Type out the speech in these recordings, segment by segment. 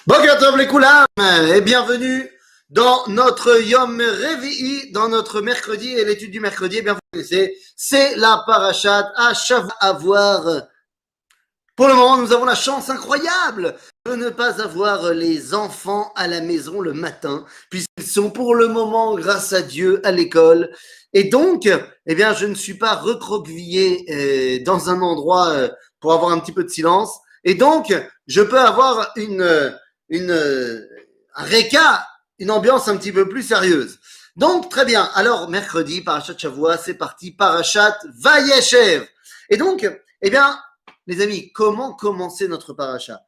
Boker Tov les Koulam et bienvenue dans notre Yom Revi'i, dans notre mercredi et l'étude du mercredi. Eh bien, vous connaissez, c'est la parachat à Shavuot à voir. Pour le moment, nous avons la chance incroyable de ne pas avoir les enfants à la maison le matin, puisqu'ils sont pour le moment, grâce à Dieu, à l'école. Et donc, eh bien, je ne suis pas recroquevillé dans un endroit pour avoir un petit peu de silence. Et donc, je peux avoir une, un réca, une ambiance un petit peu plus sérieuse. Donc, très bien. Alors, mercredi, Parashat Shavua, c'est parti. Parashat Vayeshev. Et donc, eh bien, les amis, comment commencer notre paracha?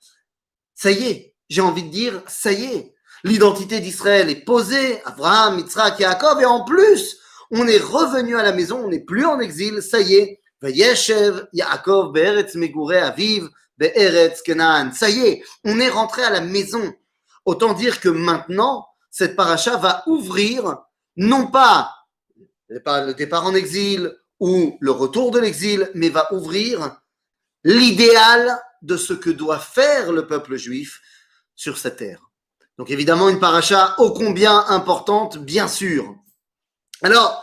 Ça y est, j'ai envie de dire, ça y est. L'identité d'Israël est posée, Abraham, Yitzhak, Yaakov, et en plus, on est revenu à la maison, on n'est plus en exil, ça y est. Vayeshev, Yaakov, Be'eretz Megurei Aviv, Be'eretz Kenaan. Ça y est, on est rentré à la maison. Autant dire que maintenant, cette paracha va ouvrir, non pas le départ en exil ou le retour de l'exil, mais va ouvrir l'idéal de ce que doit faire le peuple juif sur sa terre. Donc évidemment une paracha ô combien importante, bien sûr. Alors,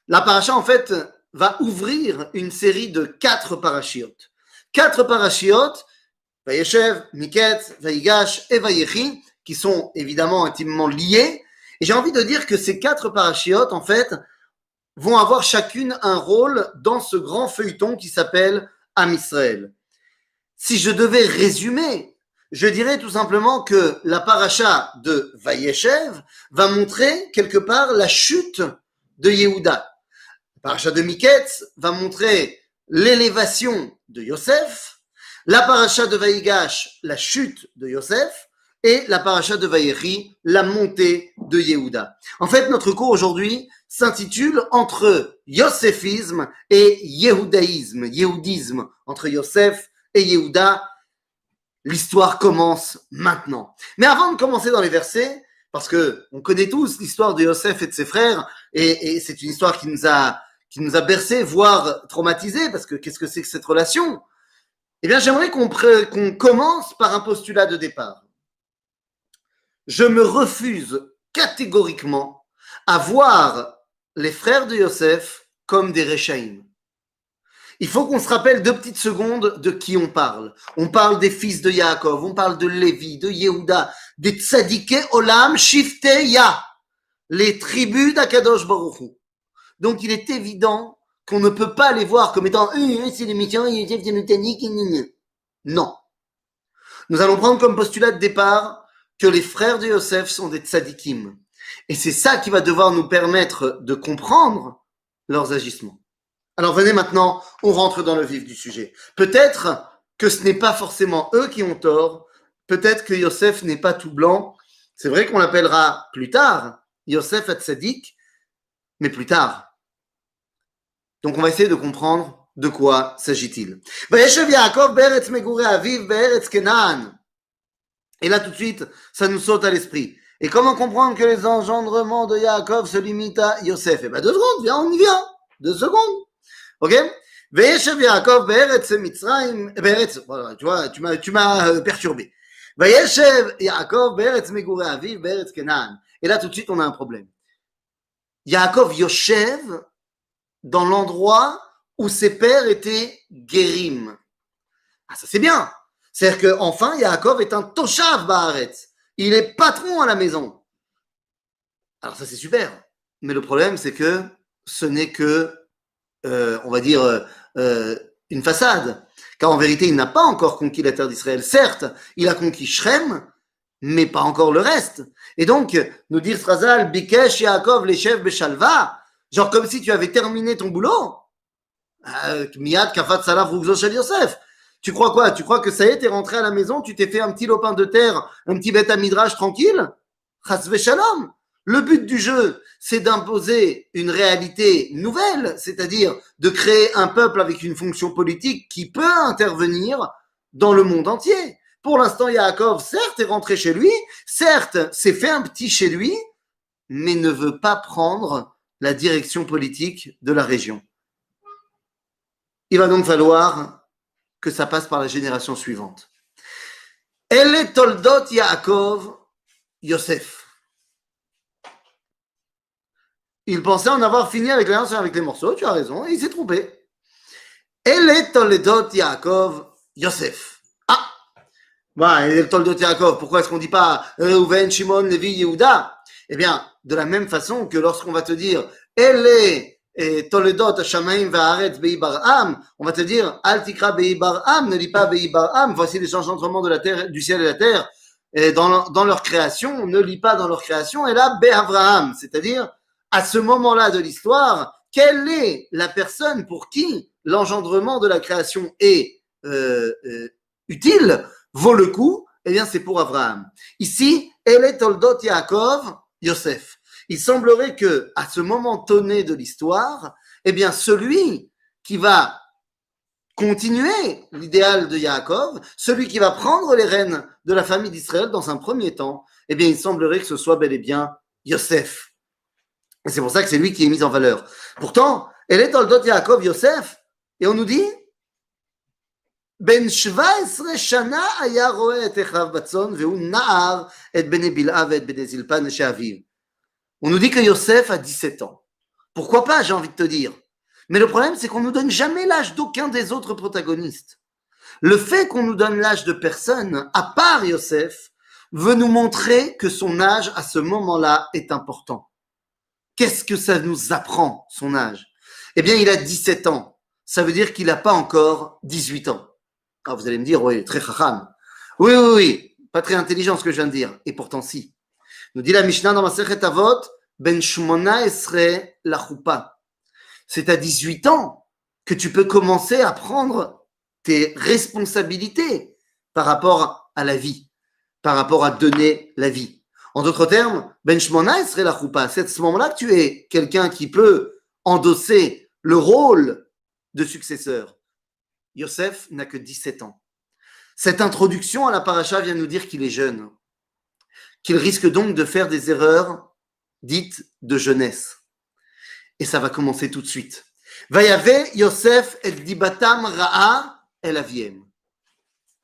la paracha en fait va ouvrir une série de 4 parachiotes. 4 parachiotes, Vayeshev, Miketz, Vayigash et Vayechi, qui sont évidemment intimement liés. Et j'ai envie de dire que ces 4 parachiotes, en fait, vont avoir chacune un rôle dans ce grand feuilleton qui s'appelle Am Israël. Si je devais résumer, je dirais tout simplement que la paracha de Vayeshev va montrer quelque part la chute de Yehuda. La paracha de Miketz va montrer l'élévation de Yosef. La paracha de Vayigash, la chute de Yosef. Et la paracha de Vayechi, la montée de Yehuda. En fait, notre cours aujourd'hui s'intitule entre Yosefisme et Yehudaïsme, Yehudisme, entre Yosef et Yehuda. L'histoire commence maintenant. Mais avant de commencer dans les versets, parce que on connaît tous l'histoire de Yosef et de ses frères, et c'est une histoire qui nous a bercé, voire traumatisé, parce que qu'est-ce que c'est que cette relation? Eh bien, j'aimerais qu'on commence par un postulat de départ. Je me refuse catégoriquement à voir les frères de Yosef comme des Réchaïm. Il faut qu'on se rappelle 2 petites secondes de qui on parle. On parle des fils de Yaakov, on parle de Lévi, de Yehuda, des tzadikei olam shifteya, les tribus d'Akadosh Baruch Hu. Donc il est évident qu'on ne peut pas les voir comme étant c'est les méchants, Yosef c'est le tzaddik. Non. Nous allons prendre comme postulat de départ que les frères de Yosef sont des tzadikim. Et c'est ça qui va devoir nous permettre de comprendre leurs agissements. Alors venez maintenant, on rentre dans le vif du sujet. Peut-être que ce n'est pas forcément eux qui ont tort, peut-être que Yosef n'est pas tout blanc. C'est vrai qu'on l'appellera plus tard Yosef Hatzadik, mais plus tard. Donc on va essayer de comprendre de quoi s'agit-il. Vayeshev Yaakov be'eretz megurei aviv be'eretz Kenaan. Et là tout de suite, ça nous saute à l'esprit. Et comment comprendre que les engendrements de Yaakov se limitent à Yosef? Eh bien 2 secondes, viens, on y vient. 2 secondes. Ok? Vayeshev Yaakov be'eretz Mitzrayim, be'eretz, voilà, tu vois, tu m'as perturbé. Vayeshev Yaakov be'eretz megurei aviv be'eretz Kenaan. Et là, tout de suite, on a un problème. Yaakov Yoshev dans l'endroit où ses pères étaient Guérim. Ah, ça c'est bien. C'est-à-dire que enfin, Yaakov est un Toshav Baaretz. Il est patron à la maison. Alors ça c'est super. Mais le problème, c'est que ce n'est que on va dire, une façade. Car en vérité, il n'a pas encore conquis la terre d'Israël. Certes, il a conquis Shrem, mais pas encore le reste. Et donc, nous dire Srazal, Bikesh Yaakov Leshev Beshalva, genre comme si tu avais terminé ton boulot. Miyad Kafat Salav Rugzo Shel Yosef. Tu crois quoi? Tu crois que ça y est, t'es rentré à la maison, tu t'es fait un petit lopin de terre, un petit bête à midrash tranquille? Chas Shalom. Le but du jeu, c'est d'imposer une réalité nouvelle, c'est-à-dire de créer un peuple avec une fonction politique qui peut intervenir dans le monde entier. Pour l'instant, Yaakov, certes, est rentré chez lui, certes, s'est fait un petit chez lui, mais ne veut pas prendre la direction politique de la région. Il va donc falloir que ça passe par la génération suivante. Ele toldot Yaakov Yosef. Il pensait en avoir fini avec les morceaux, tu as raison, et il s'est trompé. Ele toldot Yaakov Yosef. Ah, bah, Ele toldot Yaakov, pourquoi est-ce qu'on ne dit pas Reuven, Shimon, Lévi, Yehuda? Eh bien, de la même façon que lorsqu'on va te dire Ele Toledot Shamaim Va'aretz Be'i Bar'am, on va te dire Al Tikra Be'i Bar'am, ne lis pas Be'i Bar'am, voici les engendrements de la terre, du ciel et de la terre, et dans leur création, ne lis pas dans leur création, et là Be'Avraham, c'est-à-dire à ce moment-là de l'histoire, quelle est la personne pour qui l'engendrement de la création est utile, vaut le coup? Eh bien, c'est pour Abraham. Ici, Ele Toldot Yaakov Yosef. Il semblerait que, à ce moment donné de l'histoire, eh bien, celui qui va continuer l'idéal de Yaakov, celui qui va prendre les rênes de la famille d'Israël dans un premier temps, eh bien, il semblerait que ce soit bel et bien Yosef. Et c'est pour ça que c'est lui qui est mis en valeur. Pourtant, elle est Toldot Yaakov Yosef, et on nous dit Ben 17 shana aya roe et echav batzon, ve'u na'ar et bene bil'a et bene zilpan she'aviv. On nous dit que Yosef a 17 ans. Pourquoi pas, j'ai envie de te dire. Mais le problème, c'est qu'on ne nous donne jamais l'âge d'aucun des autres protagonistes. Le fait qu'on nous donne l'âge de personne, à part Yosef, veut nous montrer que son âge, à ce moment-là, est important. Qu'est-ce que ça nous apprend, son âge? Eh bien, il a 17 ans. Ça veut dire qu'il n'a pas encore 18 ans. Alors, vous allez me dire, oui, très chacham. Oui, pas très intelligent ce que je viens de dire. Et pourtant, si. Nous dit la Mishnah dans Masechet Avot, Ben Shmona Esre la Choupa. C'est à 18 ans que tu peux commencer à prendre tes responsabilités par rapport à la vie, par rapport à donner la vie. En d'autres termes, Ben Shmona Esre la Choupa, c'est à ce moment-là que tu es quelqu'un qui peut endosser le rôle de successeur. Yosef n'a que 17 ans. Cette introduction à la paracha vient nous dire qu'il est jeune, qu'il risque donc de faire des erreurs dites de jeunesse. Et ça va commencer tout de suite. Vayave Yosef et dibatam ra'a el aviem.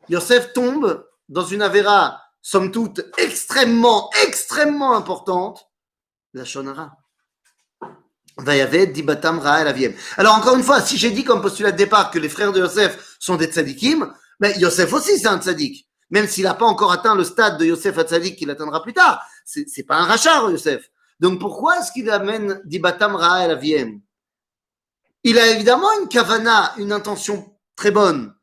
Yosef tombe dans une avéra, somme toute, extrêmement importante, la shonara. Vayave dibatam ra'a el aviem. Alors encore une fois, si j'ai dit comme postulat de départ que les frères de Yosef sont des tzadikim, mais Yosef aussi c'est un tzadik. Même s'il n'a pas encore atteint le stade de Yosef Hatzadik qu'il atteindra plus tard. C'est pas un rachar, Yosef. Donc pourquoi est-ce qu'il amène Dibatam Ra'a El Aviem? Il a évidemment une kavana, une intention très bonne.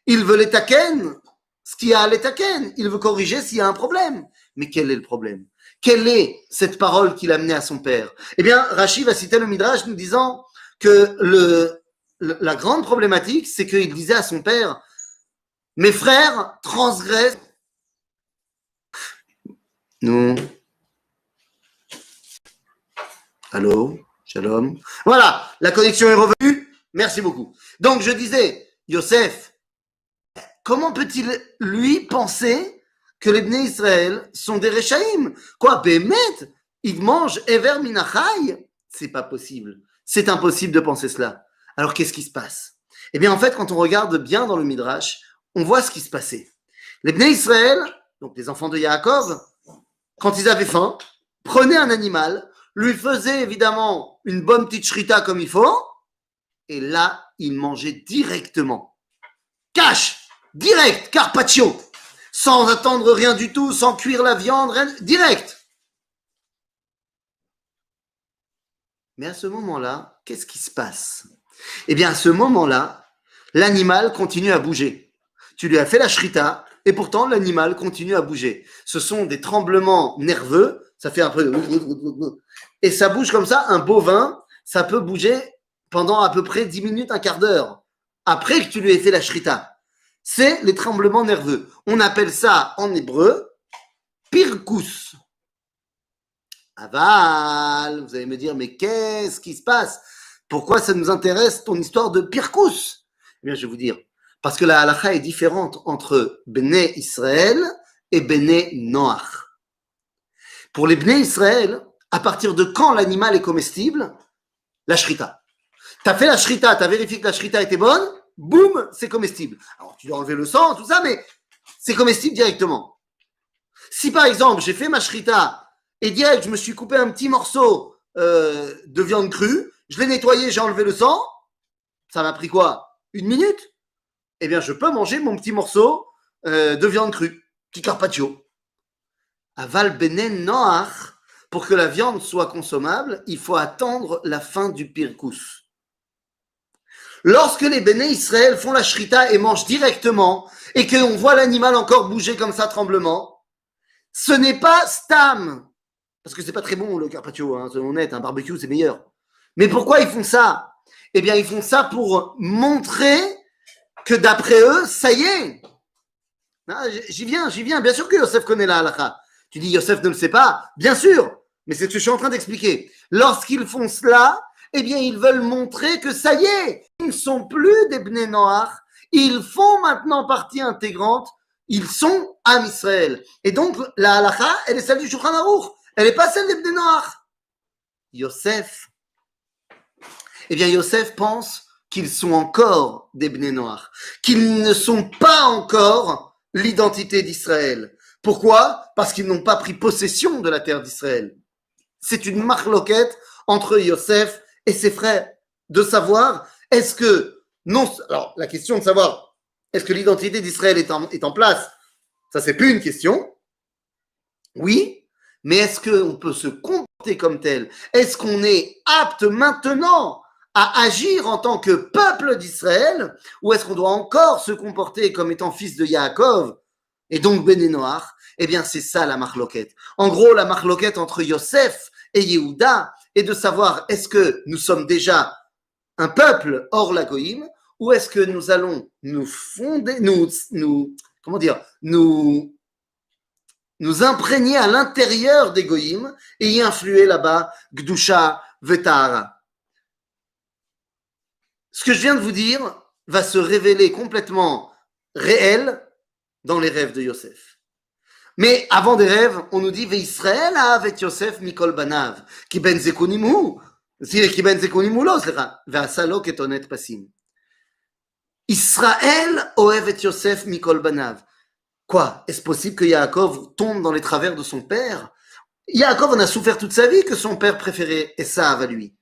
Il veut l'étaken, ce qu'il y a à l'étaken. Il veut corriger s'il y a un problème. Mais quel est le problème? Quelle est cette parole qu'il a amenée à son père? Eh bien, Rashi va citer le Midrash nous disant que la grande problématique, c'est qu'il disait à son père, mes frères transgressent. Nous. Allô? Shalom. Voilà, la connexion est revenue. Merci beaucoup. Donc, je disais, Yosef, comment peut-il, lui, penser que les Bnei Israël sont des Rechaïm? Quoi, Bémet? Ils mangent Ever Minachai? C'est pas possible. C'est impossible de penser cela. Alors, qu'est-ce qui se passe? Eh bien, en fait, quand on regarde bien dans le Midrash, on voit ce qui se passait. Les Bnei Israël, donc les enfants de Yaakov, quand ils avaient faim, prenaient un animal, lui faisaient évidemment une bonne petite shrita comme il faut, et là, ils mangeaient directement. Cash, direct, carpaccio, sans attendre rien du tout, sans cuire la viande, rien, direct. Mais à ce moment-là, qu'est-ce qui se passe? Eh bien, à ce moment-là, l'animal continue à bouger. Tu lui as fait la shrita, et pourtant l'animal continue à bouger. Ce sont des tremblements nerveux, ça fait un peu de... Et ça bouge comme ça, un bovin, ça peut bouger pendant à peu près 10 minutes, un quart d'heure, après que tu lui aies fait la shrita. C'est les tremblements nerveux. On appelle ça en hébreu pirkus. Aval, vous allez me dire, mais qu'est-ce qui se passe? Pourquoi ça nous intéresse ton histoire de pirkus? Eh bien, je vais vous dire. Parce que la halakha est différente entre Bnei Israël et Bnei Noach. Pour les Bnei Israël, à partir de quand l'animal est comestible? La shrita. Tu as fait la shrita, tu as vérifié que la shrita était bonne, boum, c'est comestible. Alors tu dois enlever le sang, tout ça, mais c'est comestible directement. Si par exemple, j'ai fait ma shrita et direct, je me suis coupé un petit morceau de viande crue, je l'ai nettoyé, j'ai enlevé le sang, ça m'a pris quoi? 1 minute? Eh bien, je peux manger mon petit morceau de viande crue, petit carpaccio. Aval benen noach, pour que la viande soit consommable, il faut attendre la fin du pirkous. Lorsque les béné Israël font la shrita et mangent directement, et qu'on voit l'animal encore bouger comme ça, tremblement, ce n'est pas stam, parce que c'est pas très bon le carpaccio, hein, soyons honnêtes, un barbecue c'est meilleur. Mais pourquoi ils font ça? Eh bien, ils font ça pour montrer que d'après eux, ça y est. Ah, j'y viens. Bien sûr que Yosef connaît la halakha. Tu dis Yosef ne le sait pas, bien sûr, mais c'est ce que je suis en train d'expliquer. Lorsqu'ils font cela, eh bien, ils veulent montrer que ça y est, ils ne sont plus des Bnei Noach, ils font maintenant partie intégrante, ils sont Am Israël. Et donc, la halakha, elle est celle du Shulchan Aruch, elle n'est pas celle des Bnei Noach. Yosef, eh bien, Yosef pense qu'ils sont encore des Bnei Noach, qu'ils ne sont pas encore l'identité d'Israël. Pourquoi? Parce qu'ils n'ont pas pris possession de la terre d'Israël. C'est une marloquette entre Yosef et ses frères de savoir est-ce que non. Alors la question de savoir est-ce que l'identité d'Israël est en place, ça c'est plus une question. Oui, mais est-ce qu'on peut se comporter comme tel? Est-ce qu'on est apte maintenant à agir en tant que peuple d'Israël, ou est-ce qu'on doit encore se comporter comme étant fils de Yaakov et donc Bnei Noach? Eh bien, c'est ça la marloquette. En gros, la marloquette entre Yosef et Yehuda est de savoir est-ce que nous sommes déjà un peuple hors la Goïm, ou est-ce que nous allons nous fonder, nous imprégner à l'intérieur des Goïm et y influer là-bas Gdusha Vetahara. Ce que je viens de vous dire va se révéler complètement réel dans les rêves de Yosef. Mais avant des rêves, on nous dit Ve'Israël avec Yosef Mikol Banav, ki ben zekunimu, ki ben zekunimu lo, ve'asalo ketonet pasim. Israël oev et Yosef Mikol Banav. Quoi? Est-ce possible que Yaakov tombe dans les travers de son père? Yaakov en a souffert toute sa vie que son père préférait Esav à lui.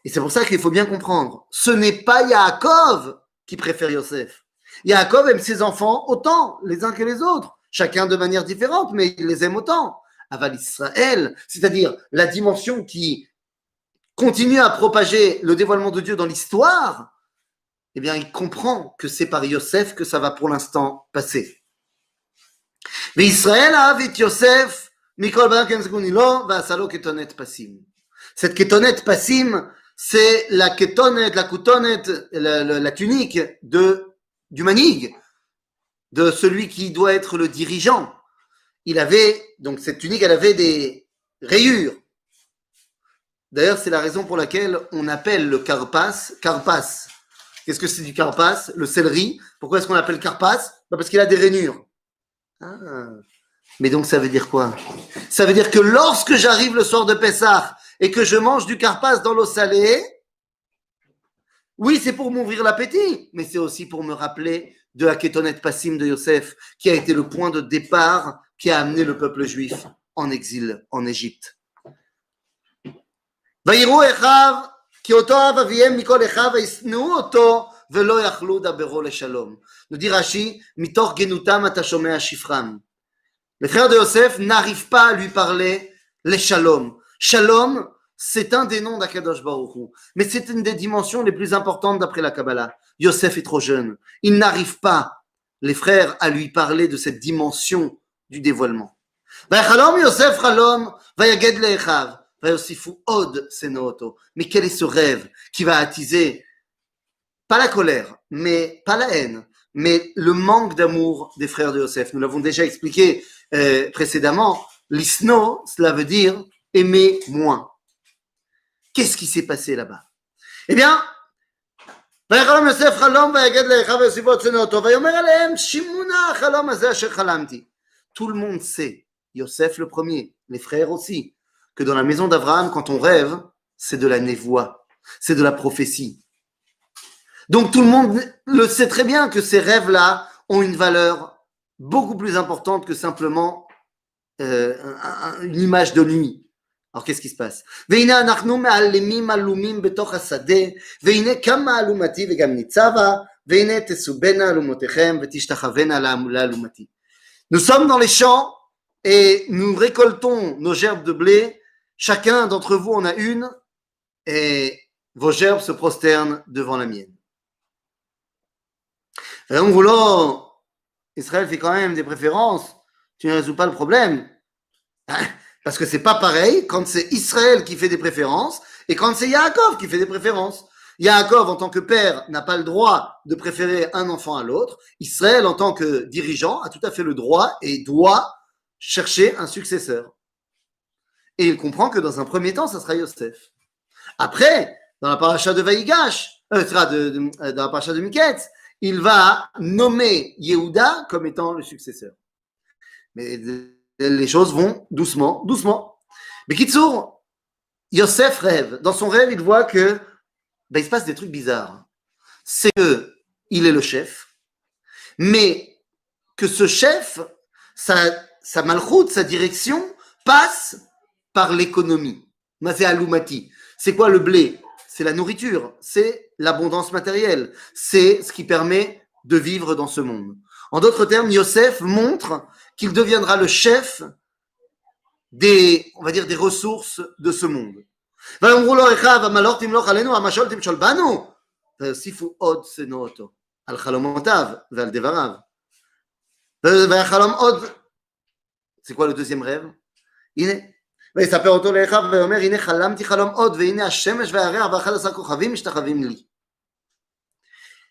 Et c'est pour ça qu'il faut bien comprendre. Ce n'est pas Yaakov qui préfère Yosef. Yaakov aime ses enfants autant les uns que les autres, chacun de manière différente, mais il les aime autant. Aval Israël, c'est-à-dire la dimension qui continue à propager le dévoilement de Dieu dans l'histoire, eh bien, il comprend que c'est par Yosef que ça va pour l'instant passer. Mais Israël a avec Yosef, Mikol Banak Enzgunilo, va salo ketonet pasim. Cette ketonet pasim, c'est la ketonet, la koutonet, la tunique du manig, de celui qui doit être le dirigeant. Il avait, donc cette tunique, elle avait des rayures. D'ailleurs, c'est la raison pour laquelle on appelle le karpas. Qu'est-ce que c'est du karpas? Le céleri. Pourquoi est-ce qu'on l'appelle karpas? Parce qu'il a des rainures. Ah. Mais donc ça veut dire quoi? Ça veut dire que lorsque j'arrive le soir de Pessah et que je mange du karpas dans l'eau salée, oui, c'est pour m'ouvrir l'appétit, mais c'est aussi pour me rappeler de la Ketonet Passim de Yosef, qui a été le point de départ qui a amené le peuple juif en exil en Égypte. ויראו אחיו כי אותו אהב אביהם מכל אחיו וישנאו אותו ולא יכלו דברו לשלום. nous dit Rashi, מתוך גנותם אתה שומע שפרם. Les frères de Yosef n'arrivent pas à lui parler les shalom. Shalom, c'est un des noms d'Akadosh Baruch Hu, mais c'est une des dimensions les plus importantes d'après la Kabbalah. Yosef est trop jeune. Il n'arrive pas, les frères, à lui parler de cette dimension du dévoilement. ויחלום יוסף חלום ויגד לאחיו ויוסיפו עוד שנאו אותו. Mais quel est ce rêve qui va attiser, pas la colère, mais pas la haine, mais le manque d'amour des frères de Yosef. Nous l'avons déjà expliqué précédemment. L'isno, cela veut dire aimer moins. Qu'est-ce qui s'est passé là-bas? Eh bien, ויחלום יוסף חלום ויגד לאחיו ויוסיפו עוד שנאו אותו ויאמר עליהם שימו נא החלום הזה אשר חלמתי. Tout le monde sait, Yosef le premier, les frères aussi, que dans la maison d'Abraham, quand on rêve, c'est de la névoie, c'est de la prophétie. Donc tout le monde le sait très bien que ces rêves-là ont une valeur beaucoup plus importante que simplement une image de nuit. Alors qu'est-ce qui se passe? והנה אנחנו מעלמים עלומים בתוך השדה, והנה כמה אלומתי וגם ניצבה, והנה תסובנה אלומותיכם ותשתחוונה לאלומתי. Nous sommes dans les champs et nous récoltons nos gerbes de blé. Chacun d'entre vous en a une et vos gerbes se prosternent devant la mienne. Et donc, Israël fait quand même des préférences. Tu ne résous pas le problème. Parce que c'est pas pareil quand c'est Israël qui fait des préférences et quand c'est Yaakov qui fait des préférences. Yaakov, en tant que père, n'a pas le droit de préférer un enfant à l'autre. Israël, en tant que dirigeant, a tout à fait le droit et doit chercher un successeur. Et il comprend que dans un premier temps, ça sera Yosef. Après, dans la paracha de Vaïgash, dans la paracha de Miketz, il va nommer Yehuda comme étant le successeur. Mais les choses vont doucement, doucement. Mais Kitsour, Yosef rêve. Dans son rêve, il voit que il se passe des trucs bizarres. C'est qu'il est le chef, mais que ce chef, sa malchoute, sa direction, passe par l'économie. C'est Aloumati. C'est quoi le blé? C'est la nourriture, c'est l'abondance matérielle, c'est ce qui permet de vivre dans ce monde. En d'autres termes, Yosef montre qu'il deviendra le chef des, on va dire, des ressources de ce monde. ויאמרו לו אחיו, המלוך תמלוך עלינו, המשול תמשול בנו, ויוסיפו עוד שנוא אותו, על חלומותיו ועל דבריו. ויחלום עוד, c'est quoi le deuxième rêve? הנה, ויספר אותו לאחיו ויאמר, הנה חלמתי חלום עוד, והנה השמש והירח ו11 כוכבים משתחווים לי.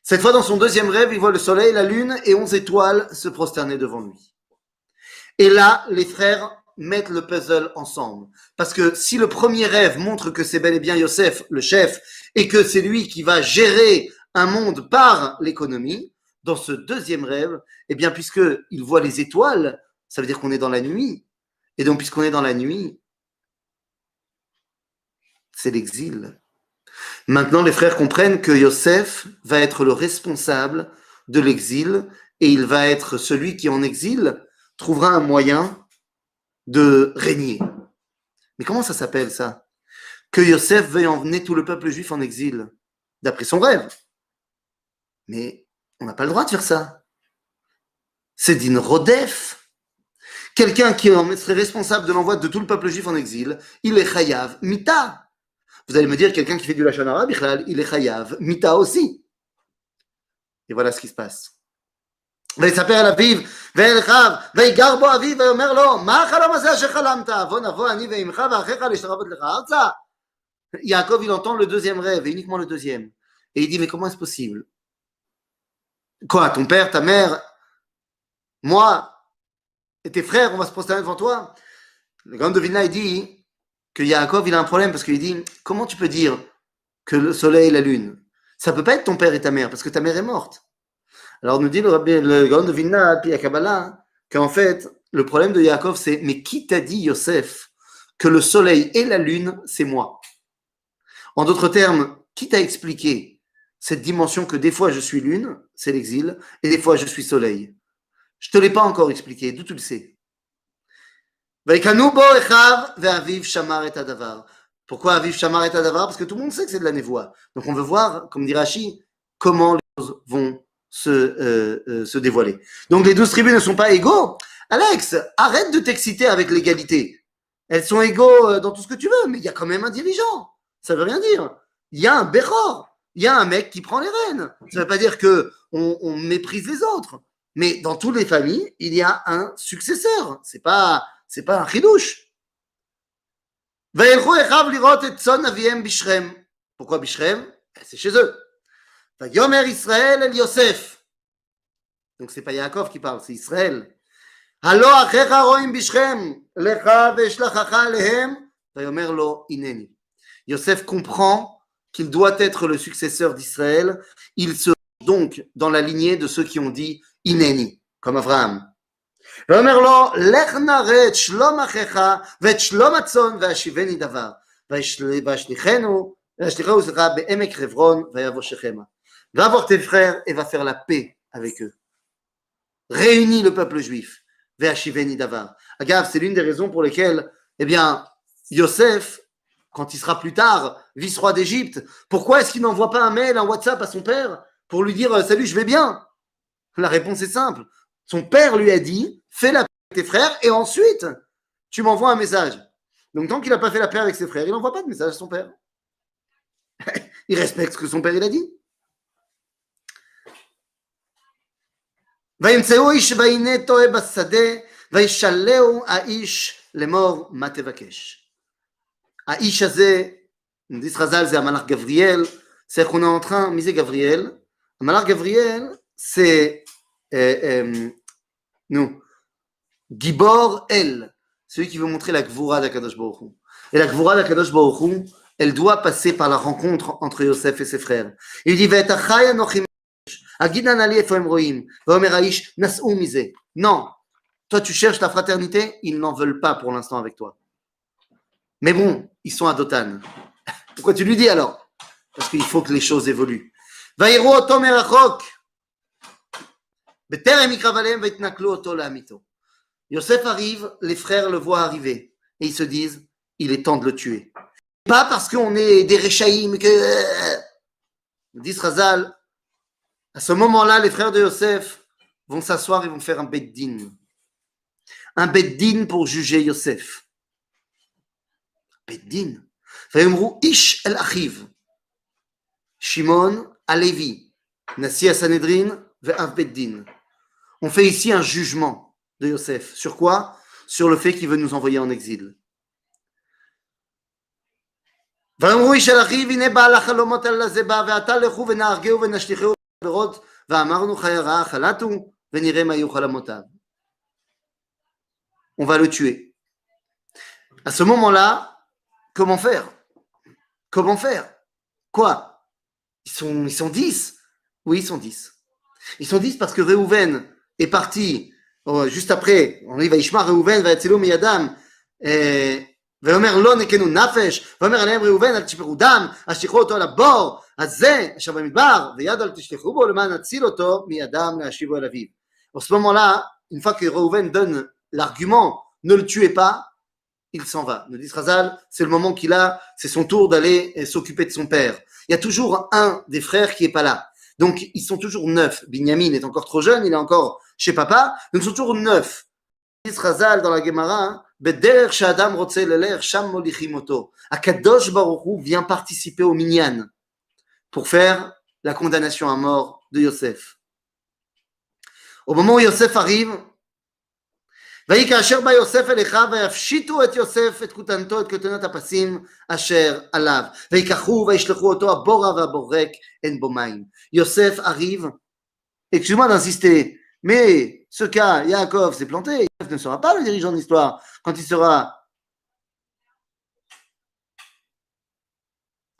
Cette fois, dans son deuxième rêve, il voit le soleil, la lune et 11 étoiles se prosterner devant lui. Et là, les frères mettre le puzzle ensemble. Parce que si le premier rêve montre que c'est bel et bien Yosef, le chef, et que c'est lui qui va gérer un monde par l'économie, dans ce deuxième rêve, eh bien, puisqu'il voit les étoiles, ça veut dire qu'on est dans la nuit. Et donc, puisqu'on est dans la nuit, c'est l'exil. Maintenant, les frères comprennent que Yosef va être le responsable de l'exil et il va être celui qui, en exil, trouvera un moyen de régner. Mais comment ça s'appelle ça? Que Yosef veuille emmener tout le peuple juif en exil, d'après son rêve. Mais on n'a pas le droit de faire ça. C'est din rodef. Quelqu'un qui serait responsable de l'envoi de tout le peuple juif en exil, il est chayav mita. Vous allez me dire, quelqu'un qui fait du lashon hara, bichlal, il est chayav mita aussi. Et voilà ce qui se passe. ויספר על אביו ואל אחיו ויגר בו אביו ויאמר לו מה החלום הזה אשר חלמת בוא נבוא אני ואמך ואחיך להשתחוות לך ארצה. Yaakov il entend le deuxième rêve et uniquement le deuxième et il dit mais comment est-ce possible? Quoi, ton père, ta mère, moi et tes frères on va se prosterner devant toi? Le grand de Vilna il dit que Yaakov il a un problème parce qu'il dit comment tu peux dire que le soleil et la lune ça peut pas être ton père et ta mère parce que ta mère est morte. Alors nous dit le grand de Vilna, puis à Kabbalah, qu'en fait, le problème de Yaakov, c'est mais qui t'a dit, Yosef, que le soleil et la lune, c'est moi? En d'autres termes, qui t'a expliqué cette dimension que des fois je suis lune, c'est l'exil, et des fois je suis soleil? Je ne te l'ai pas encore expliqué, d'où tu le sais? Pourquoi Aviv Shamar et Adavar? Parce que tout le monde sait que c'est de la névoie. Donc on veut voir, comme dit Rashi, comment les choses vont se dévoiler. Donc les 12 tribus ne sont pas égaux. Alex, arrête de t'exciter avec l'égalité. Elles sont égaux dans tout ce que tu veux, mais il y a quand même un dirigeant. Ça veut rien dire. Il y a un Bechor, il y a un mec qui prend les rênes. Ça veut pas dire que on méprise les autres. Mais dans toutes les familles, il y a un successeur. C'est pas un chidouche. Pourquoi Bishrem? C'est chez eux. Yomer Israël el Yosef. Donc c'est pas Yaakov qui parle, c'est Israël. Halo achecha roim bishrem lecha veshlachacha alehem. Vayomer lo ineni. Yosef comprend qu'il doit être le successeur d'Israël. Il se donc dans la lignée de ceux qui ont dit ineni, comme Abraham. Vayomer lo lech nare et shlom achecha vet shlom atzon ve'ashiveni davar. Vashlichenu zera be'emek Revron vayavo shechema. Va voir tes frères et va faire la paix avec eux. réunit le peuple juif. Ve'ashiveni davar. Agave, c'est l'une des raisons pour lesquelles, eh bien, Yosef, quand il sera plus tard vice-roi d'Égypte, pourquoi est-ce qu'il n'envoie pas un mail, un WhatsApp à son père pour lui dire salut, je vais bien? La réponse est simple. Son père lui a dit fais la paix avec tes frères et ensuite tu m'envoies un message. Donc tant qu'il n'a pas fait la paix avec ses frères, il n'envoie pas de message à son père. Il respecte ce que son père il a dit. וימצאו איש והנה טועה בשדה וישאלהו האיש לאמור מה תבקש. האיש הזה, dit Chazal, c'est Amalach Gavriel. C'est qu'on est en train, mais c'est Gavriel. Amalach Gavriel, c'est nous, Gibor El, celui qui veut montrer la Gvura d'Akadosh Baruch Hu. Et la Gvura d'Akadosh Baruch Hu, elle doit passer par la rencontre entre Yosef et ses frères. Il dit Ve'etachai anochim agidan ali efo em roim ve'omer haish nas'u mize. Non, toi tu cherches ta fraternité, ils n'en veulent pas pour l'instant avec toi. Mais bon, ils sont à Dotan. Pourquoi tu lui dis alors? Parce qu'il faut que les choses évoluent. Vaïru oto merachok. Beterem ikrav alehem ve'itnaklu oto la'amito. Yosef arrive, les frères le voient arriver et ils se disent, il est temps de le tuer. Pas parce qu'on est des réchaïm que... Dit Chazal, à ce moment-là, les frères de Yosef vont s'asseoir et vont faire un beddin. Un beddin pour juger Yosef. Beddin. ויאמרו איש אל אחיו, שמעון הלוי, נשיא הסנהדרין ואב בית דין. On fait ici un jugement de Yosef. Sur quoi? Sur le fait qu'il veut nous envoyer en exil. ויאמרו איש אל אחיו, הנה בעל החלומות על הזה בא, ועתה לכו ונהרגהו ונשליכהו בעבירות, ואמרנו חי רעה חלתו, ונראה מה יהיו חלומותיו. On va le tuer. À ce moment-là, comment faire? Comment faire? Quoi? Ils sont 10? Oui, ils sont 10. Ils sont 10 parce que Réhouven est parti juste après. On dit Vaishma Réhouven vayatzilo miyadam ואומר לא נקנו נפש, ואומר עליהם ראובן אל תשפכו דם, השליכו אותו על הבור הזה אשר במדבר, ויד אל תשלחו בו למען נציל אותו מידם להשיבו אל אביו. En ce moment-là, une fois que Réhouven donne l'argument ne le tuez pas, il s'en va. Nous dit Chazal, c'est le moment qu'il a, c'est son tour d'aller s'occuper de son père. Il y a toujours un des frères qui est pas là. Donc, ils sont toujours 9. Binyamin est encore trop jeune, il est encore chez papa. Donc, ils sont toujours 9. Nous dit Chazal dans la Gemara, Bederech sh'adam rotze lelech, sham molichim oto. Akadosh Baruch Hu vient participer au minyan pour faire la condamnation à mort de Yosef. Au moment où Yosef arrive, ויהי כאשר בא יוסף אל אחיו ויפשיטו את יוסף את כותנתו את כותנת הפסים אשר עליו ויקחו וישלחו אותו הבורה והבורק אין בו מים. Yosef arrive, excuse-moi d'insister, mais ce cas, Yaakov s'est planté, Yosef ne sera pas le dirigeant de l'histoire quand il sera...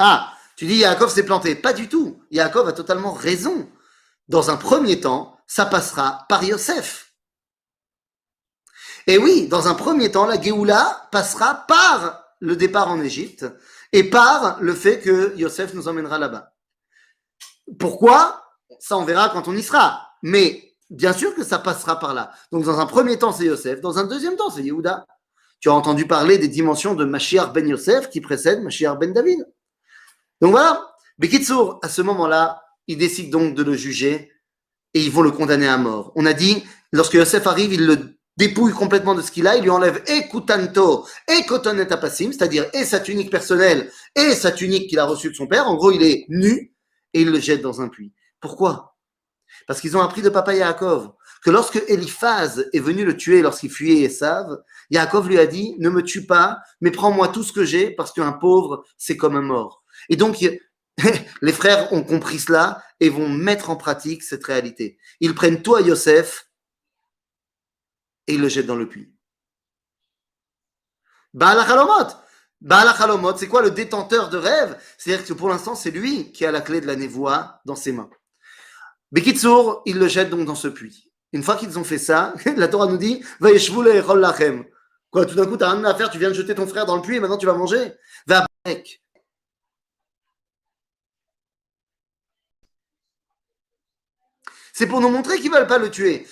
Ah, tu dis Yaakov s'est planté, pas du tout, Yaakov a totalement raison. Dans un premier temps, ça passera par Yosef. Et oui, dans un premier temps, la Géoula passera par le départ en Égypte et par le fait que Yosef nous emmènera là-bas. Pourquoi? Ça, on verra quand on y sera. Mais bien sûr que ça passera par là. Donc, dans un premier temps, c'est Yosef. Dans un deuxième temps, c'est Yehuda. Tu as entendu parler des dimensions de Mashiach ben Yosef qui précèdent Mashiach ben David. Donc voilà. Bekitsour, à ce moment-là, ils décident donc de le juger et ils vont le condamner à mort. On a dit, lorsque Yosef arrive, il le dépouille complètement de ce qu'il a, il lui enlève et kutanto et kotonet apasim, c'est-à-dire et sa tunique personnelle et sa tunique qu'il a reçue de son père. En gros, il est nu et il le jette dans un puits. Pourquoi? Parce qu'ils ont appris de papa Yaakov que lorsque Eliphaz est venu le tuer lorsqu'il fuyait Esav, Yaakov lui a dit ne me tue pas, mais prends-moi tout ce que j'ai parce qu'un pauvre, c'est comme un mort. Et donc, les frères ont compris cela et vont mettre en pratique cette réalité. Ils prennent tout à Yosef et il le jette dans le puits. Baal HaChalomot. Baal HaChalomot, c'est quoi le détenteur de rêve? C'est-à-dire que pour l'instant, c'est lui qui a la clé de la névoie dans ses mains. Bekitsour, il le jette donc dans ce puits. Une fois qu'ils ont fait ça, la Torah nous dit Vayeshvu le'echol lachem. Quoi, tout d'un coup, t'as rien à faire, tu viens de jeter ton frère dans le puits et maintenant tu vas manger? Va avec. C'est pour nous montrer qu'ils ne veulent pas le tuer.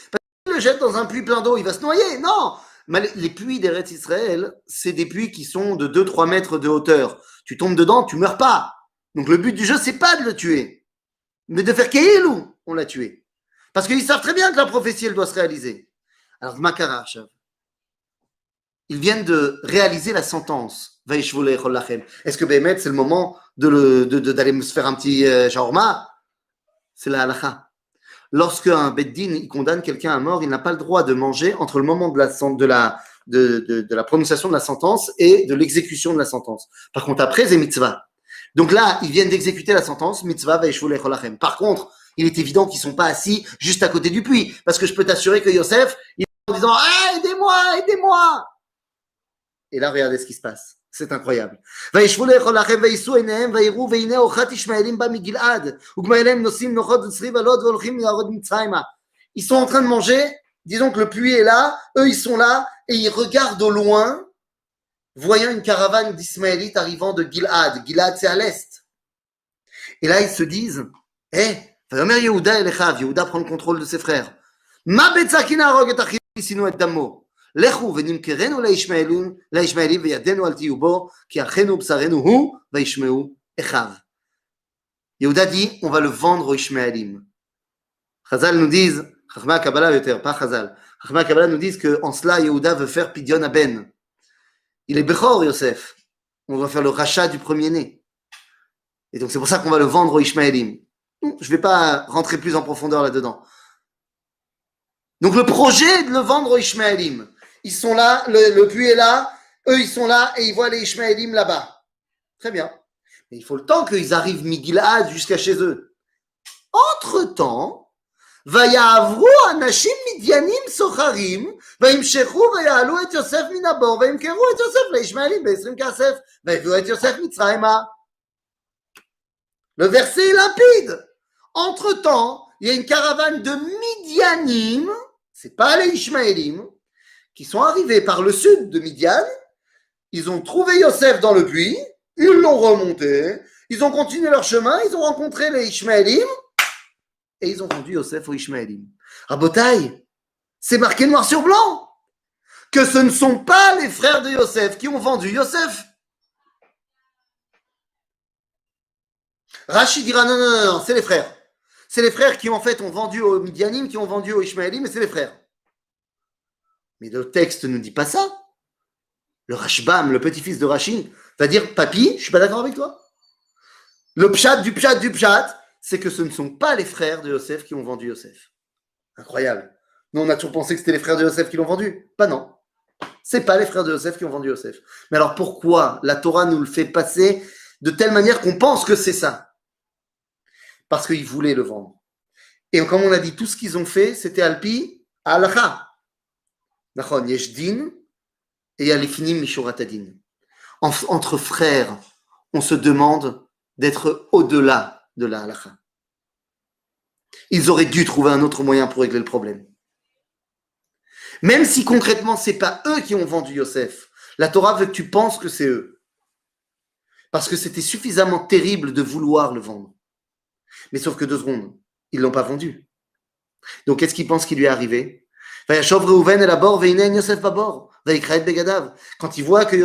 Parce le jette dans un puits plein d'eau, il va se noyer. Non. Mais les puits d'Eretz Israël, c'est des puits qui sont de 2-3 mètres de hauteur. Tu tombes dedans, tu meurs pas. Donc le but du jeu, c'est pas de le tuer, mais de faire Keilou, on l'a tué. Parce qu'ils savent très bien que la prophétie, elle doit se réaliser. Alors, Makara, ils viennent de réaliser la sentence. Est-ce que Bémet, c'est le moment d'aller me faire un petit shawarma? C'est la halakha. Lorsque un beddin il condamne quelqu'un à mort, il n'a pas le droit de manger entre le moment de la prononciation de la sentence et de l'exécution de la sentence. Par contre, après, c'est mitzvah. Donc là, ils viennent d'exécuter la sentence, mitzvah veishvu lecholachem. Par contre, il est évident qu'ils ne sont pas assis juste à côté du puits, parce que je peux t'assurer que Yosef, il est en disant « Ah, aidez-moi, aidez-moi !» Et là, regardez ce qui se passe. C'est incroyable. Ils sont en train de manger. Disons que le puits est là. Eux, ils sont là. Et ils regardent au loin, voyant une caravane d'Ismaélites arrivant de Gilad. Gilad, c'est à l'est. Et là, ils se disent, Yehuda prend le contrôle de ses frères. Ma betzakina arog et achim sinu et damo. לכו ונמכרנו לישמעאלים וידנו אל תהיו בו, כי אחינו בשרנו הוא, וישמעו אחיו. Yehuda dit, on va le vendre aux Ishmaélim. Chazal nous disent, Chachma Kabbalah יותר, pas Chazal. Chachma Kabbalah nous disent qu'en cela, Yehuda veut faire Pidyon Aben. Il est Bechor, Yosef. On va faire le rachat du premier-né. Et donc c'est pour ça qu'on va le vendre aux Ishmaélim. Je ne vais pas rentrer plus en profondeur là-dedans. Donc le projet est de le vendre aux Ishmaélim. Ils sont là, le puits est là, eux ils sont là et ils voient les Ishmaélim là-bas. Très bien. Mais il faut le temps qu'ils arrivent Migilad jusqu'à chez eux. Entre-temps, Vayavru anashim midyanim socharim, vayimshechu vayalu et Yosef min habor, vayimkeru et Yosef leishmaelim be-20 kasef, vayaviu et Yosef mitzrayma. Le verset est limpide. Entre-temps, il y a une caravane de Midyanim, c'est pas les Ishmaélim, qui sont arrivés par le sud de Midian. Ils ont trouvé Yosef dans le puits, ils l'ont remonté, ils ont continué leur chemin, ils ont rencontré les Ishmaélim et ils ont vendu Yosef aux Ishmaélim. Rabotai, c'est marqué noir sur blanc que ce ne sont pas les frères de Yosef qui ont vendu Yosef. Rachid dira non, c'est les frères. C'est les frères qui en fait ont vendu aux Midianim, qui ont vendu aux Ishmaélim, mais c'est les frères. Mais le texte ne dit pas ça. Le Rashbam, le petit-fils de Rachid, va dire, papy, je ne suis pas d'accord avec toi. Le pshat du pshat, c'est que ce ne sont pas les frères de Yosef qui ont vendu Yosef. Incroyable. Nous, on a toujours pensé que c'était les frères de Yosef qui l'ont vendu. Pas non. C'est pas les frères de Yosef qui ont vendu Yosef. Mais alors pourquoi la Torah nous le fait passer de telle manière qu'on pense que c'est ça? Parce qu'ils voulaient le vendre. Et comme on a dit, tout ce qu'ils ont fait, c'était Alpi, Halakha. Nachon, yesh din et alifnim mishurat adin. Entre frères, on se demande d'être au-delà de la halakha. Ils auraient dû trouver un autre moyen pour régler le problème. Même si concrètement, ce n'est pas eux qui ont vendu Yosef, la Torah veut que tu penses que c'est eux. Parce que c'était suffisamment terrible de vouloir le vendre. Mais sauf que 2 secondes, ils ne l'ont pas vendu. Donc qu'est-ce qu'ils pensent qui lui est arrivé? Quand il voit que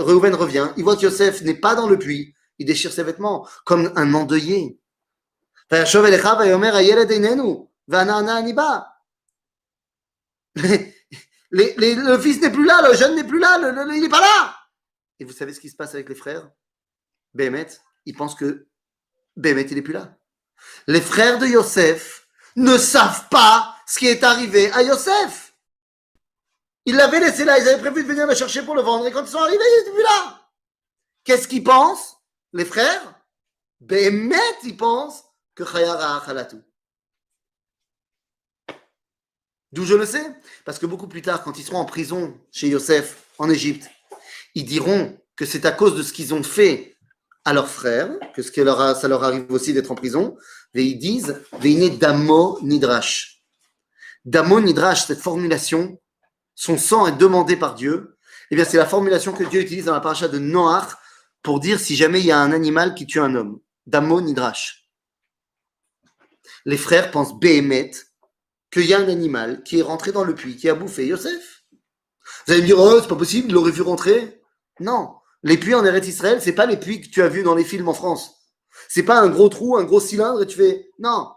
Reuven revient, il voit que Yosef n'est pas dans le puits, il déchire ses vêtements comme un endeuillé. Le fils n'est plus là, le jeune n'est plus là, il n'est pas là. Et vous savez ce qui se passe avec les frères? Béhémet, ils pensent que Béhémet, il n'est plus là. Les frères de Yosef ne savent pas ce qui est arrivé à Yosef. Ils l'avaient laissé là, ils avaient prévu de venir le chercher pour le vendre, et quand ils sont arrivés, il n'était plus là. Qu'est-ce qu'ils pensent, les frères? Béhémet, ils pensent que Chayara Khalatou. D'où je le sais? Parce que beaucoup plus tard, quand ils seront en prison chez Yosef, en Égypte, ils diront que c'est à cause de ce qu'ils ont fait à leurs frères, que ça leur arrive aussi d'être en prison, et ils disent « Veine Damo Nidrash ». Damo Nidrash, cette formulation, son sang est demandé par Dieu, eh bien c'est la formulation que Dieu utilise dans la paracha de Noach pour dire si jamais il y a un animal qui tue un homme. Damo Nidrash. Les frères pensent Béhémet qu'il y a un animal qui est rentré dans le puits, qui a bouffé Yosef. Vous allez me dire, oh, c'est pas possible, il aurait vu rentrer. Non. Les puits en Eretz Israël, c'est pas les puits que tu as vus dans les films en France. C'est pas un gros trou, un gros cylindre et tu fais. Non.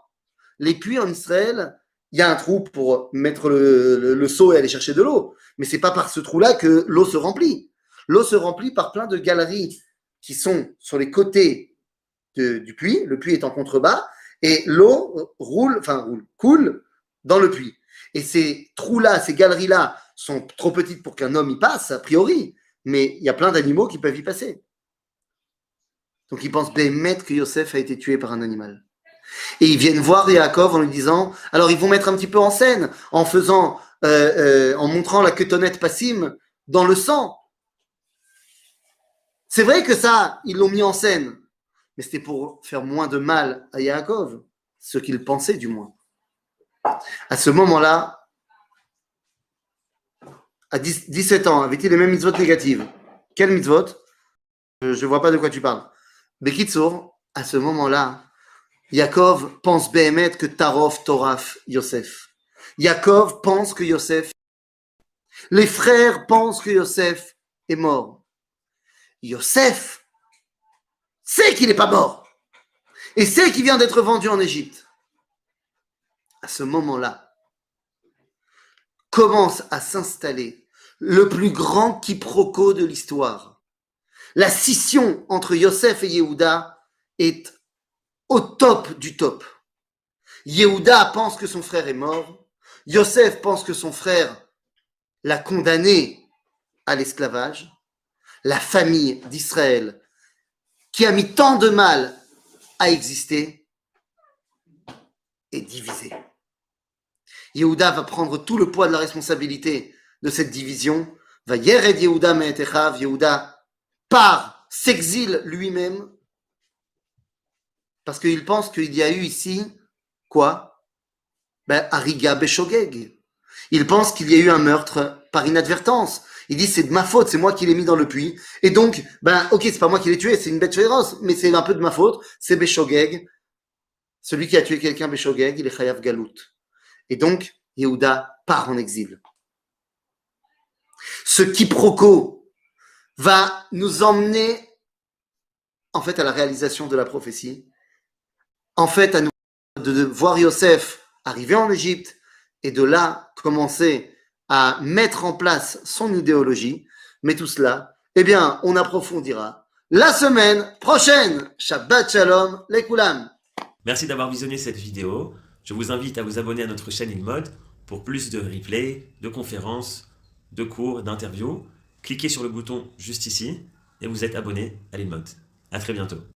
Les puits en Israël, il y a un trou pour mettre le seau et aller chercher de l'eau. Mais c'est pas par ce trou-là que l'eau se remplit. L'eau se remplit par plein de galeries qui sont sur les côtés du puits. Le puits est en contrebas et l'eau coule dans le puits. Et ces trous-là, ces galeries-là sont trop petites pour qu'un homme y passe, a priori. Mais il y a plein d'animaux qui peuvent y passer. Donc ils pensent bémet que Yosef a été tué par un animal. Et ils viennent voir Yaakov en lui disant, alors ils vont mettre un petit peu en scène, en montrant la ketonnette passim dans le sang. C'est vrai que ça, ils l'ont mis en scène, mais c'était pour faire moins de mal à Yaakov, ce qu'il pensait du moins. À ce moment-là, à 17 ans, avait-il les mêmes mitzvot négatives? Quelles mitzvot? Je ne vois pas de quoi tu parles. Bekitsour, à ce moment-là, Yaakov pense béhémet que Tarov Toraf Yosef. Yaakov pense que Yosef. Les frères pensent que Yosef est mort. Yosef sait qu'il n'est pas mort et sait qu'il vient d'être vendu en Égypte. À ce moment-là, commence à s'installer le plus grand quiproquo de l'histoire. La scission entre Yosef et Yehuda est au top du top. Yehuda pense que son frère est mort. Yosef pense que son frère l'a condamné à l'esclavage. La famille d'Israël, qui a mis tant de mal à exister, est divisée. Yehuda va prendre tout le poids de la responsabilité de cette division. Va yered Yehuda me'etechav. Yehuda part, s'exile lui-même, parce qu'il pense qu'il y a eu ici, quoi? Hariga Beshogeg. Il pense qu'il y a eu un meurtre par inadvertance. Il dit, c'est de ma faute, c'est moi qui l'ai mis dans le puits. Et donc, ok, c'est pas moi qui l'ai tué, c'est une bête féroce, mais c'est un peu de ma faute. C'est Beshogeg. Celui qui a tué quelqu'un, Beshogeg, il est Chayav Galout. Et donc, Yehuda part en exil. Ce quiproquo va nous emmener, en fait, à la réalisation de la prophétie. En fait, à nous de voir Yosef arriver en Égypte et de là commencer à mettre en place son idéologie. Mais tout cela, eh bien, on approfondira la semaine prochaine. Shabbat Shalom, les Koulam. Merci d'avoir visionné cette vidéo. Je vous invite à vous abonner à notre chaîne InMode pour plus de replays, de conférences, de cours, d'interviews. Cliquez sur le bouton juste ici et vous êtes abonné à l'InMode. À très bientôt.